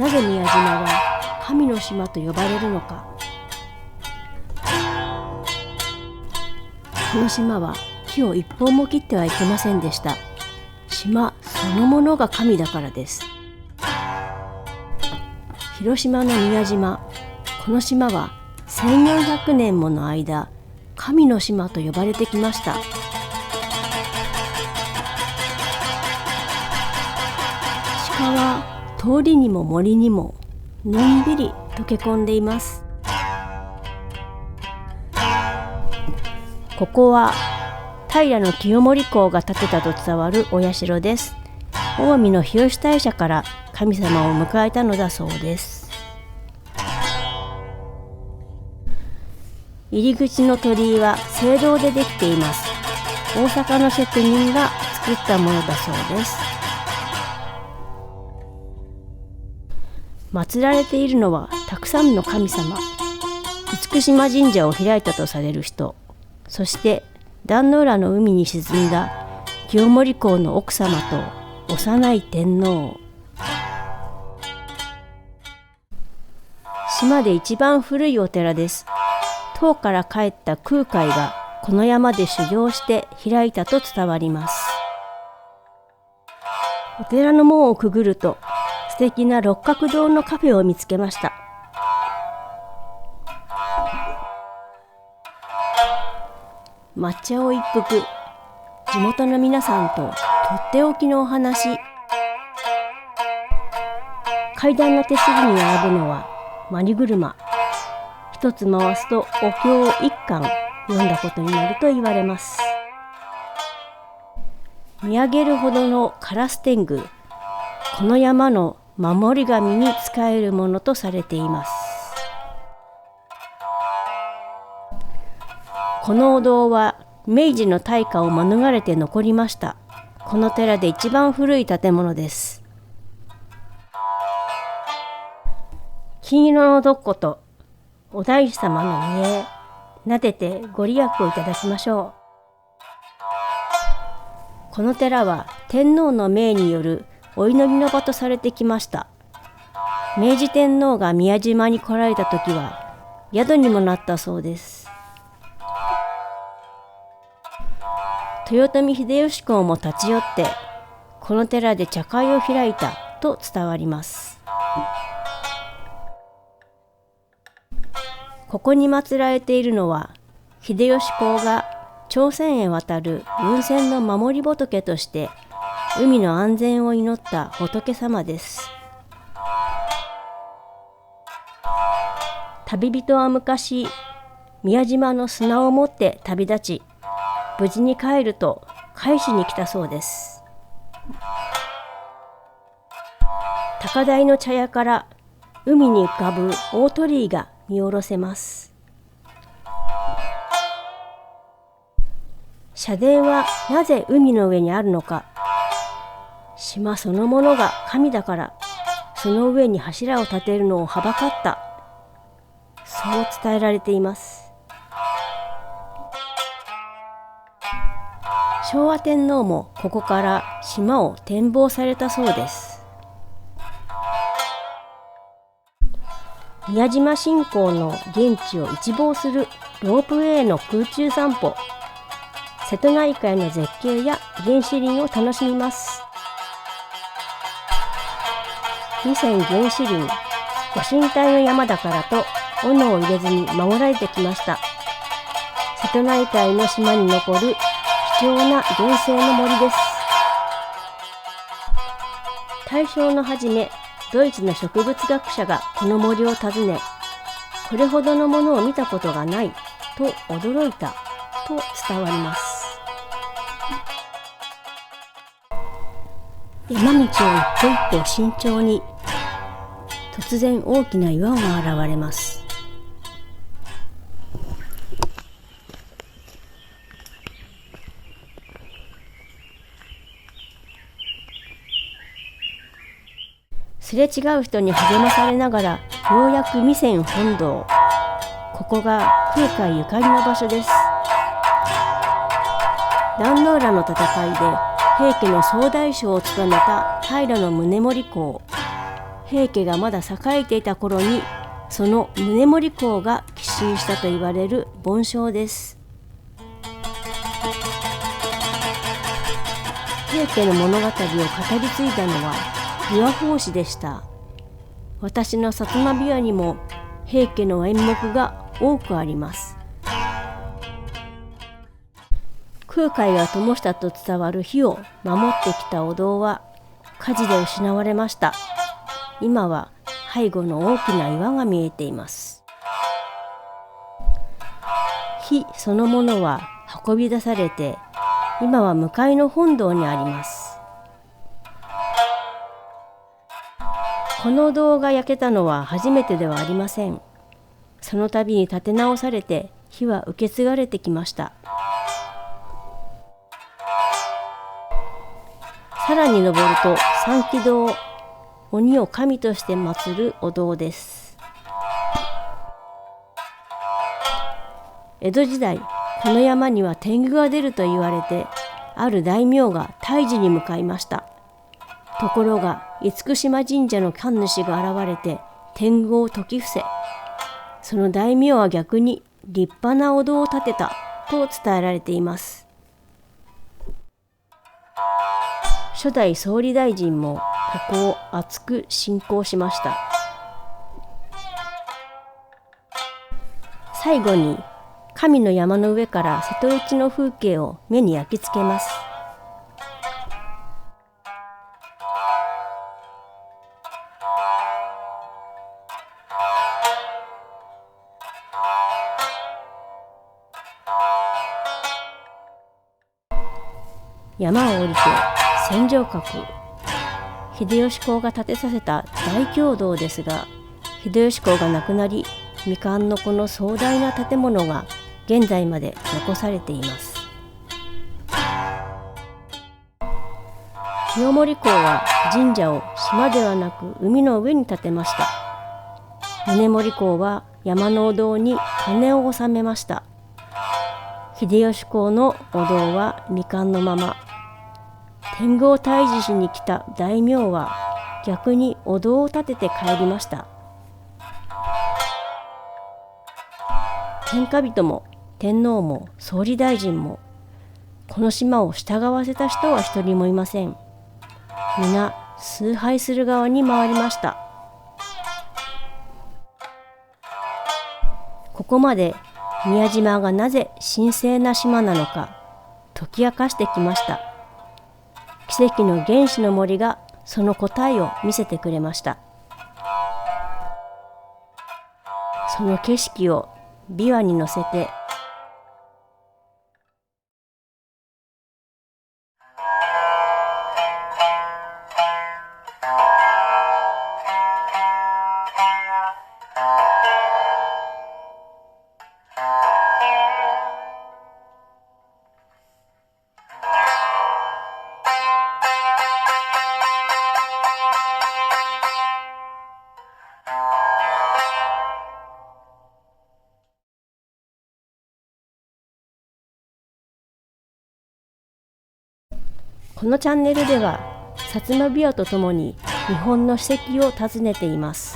なぜ宮島は神の島と呼ばれるのか。この島は木を一本も切ってはいけませんでした。島そのものが神だからです。広島の宮島、この島は1400年もの間、神の島と呼ばれてきました。鹿は通りにも森にものんびり溶け込んでいます。ここは平清盛公が建てたと伝わるお社です。近江の日吉大社から神様を迎えたのだそうです。入り口の鳥居は青銅でできています。大阪の職人が作ったものだそうです。祀られているのはたくさんの神様。厳島神社を開いたとされる人、そして壇ノ浦の海に沈んだ清盛公の奥様と幼い天皇。島で一番古いお寺です。唐から帰った空海がこの山で修行して開いたと伝わります。お寺の門をくぐると素敵な六角堂のカフェを見つけました。抹茶を一服、地元の皆さんととっておきのお話。階段の手すりに並ぶのはマニ車。一つ回すとお経を一巻読んだことになると言われます。見上げるほどの烏天狗、この山の守り神に仕えるものとされています。このお堂は明治の大火を免れて残りました。この寺で一番古い建物です。金色のどっことお大師様の見栄、撫でてご利益をいただきましょう。この寺は天皇の命によるお祈りの場とされてきました。明治天皇が宮島に来られた時は宿にもなったそうです。豊臣秀吉公も立ち寄ってこの寺で茶会を開いたと伝わります。ここに祀られているのは秀吉公が朝鮮へ渡る軍船の守り仏として海の安全を祈った仏様です。旅人は昔宮島の砂を持って旅立ち、無事に帰ると返しに来たそうです。高台の茶屋から海に浮かぶ大鳥居が見下ろせます。社殿はなぜ海の上にあるのか。島そのものが神だから、その上に柱を立てるのをはばかった。そう伝えられています。昭和天皇もここから島を展望されたそうです。宮島信仰の現地を一望するロープウェイの空中散歩、瀬戸内海の絶景や原始林を楽しみます。備前原始林、ご神体の山だからと斧を入れずに守られてきました。瀬戸内海の島に残る貴重な原生の森です。大正の初め、ドイツの植物学者がこの森を訪ね、これほどのものを見たことがないと驚いたと伝わります。山道を一歩一歩慎重に、突然大きな岩が現れます。すれ違う人に励まされながらようやく弥山本堂、ここが空海ゆかりの場所です。壇ノ浦の戦いで平家の総大将を務めた平宗盛公、平家がまだ栄えていた頃にその宗盛公が寄進したと言われる梵鐘です。平家の物語を語り継いだのは琵琶法師でした。私の薩摩琵琶にも平家の演目が多くあります。空海が灯したと伝わる火を守ってきたお堂は火事で失われました。今は背後の大きな岩が見えています。火そのものは運び出されて、今は向かいの本堂にあります。この堂が焼けたのは初めてではありません。その度に建て直されて火は受け継がれてきました。さらに登ると三鬼堂、鬼を神として祀るお堂です。江戸時代、この山には天狗が出ると言われて、ある大名が退治に向かいました。ところが厳島神社の神主が現れて天狗を説き伏せ、その大名は逆に立派なお堂を建てたと伝えられています。初代総理大臣もここを厚く信仰しました。最後に神の山の上から瀬戸内の風景を目に焼き付けます。山を降りて千丈閣、秀吉公が建てさせた大経堂ですが、秀吉公が亡くなり、未完のこの壮大な建物が現在まで残されています。清盛公は神社を島ではなく海の上に建てました。宗盛公は山のお堂に鐘を納めました。秀吉公のお堂は未完のまま、天狗を退治しに来た大名は逆にお堂を建てて帰りました。天下人も天皇も総理大臣もこの島を従わせた人は一人もいません。皆崇拝する側に回りました。ここまで宮島がなぜ神聖な島なのか解き明かしてきました。奇跡の原始の森がその答えを見せてくれました。その景色を琵琶に乗せてこのチャンネルでは薩摩琵琶とともに日本の史跡を訪ねています。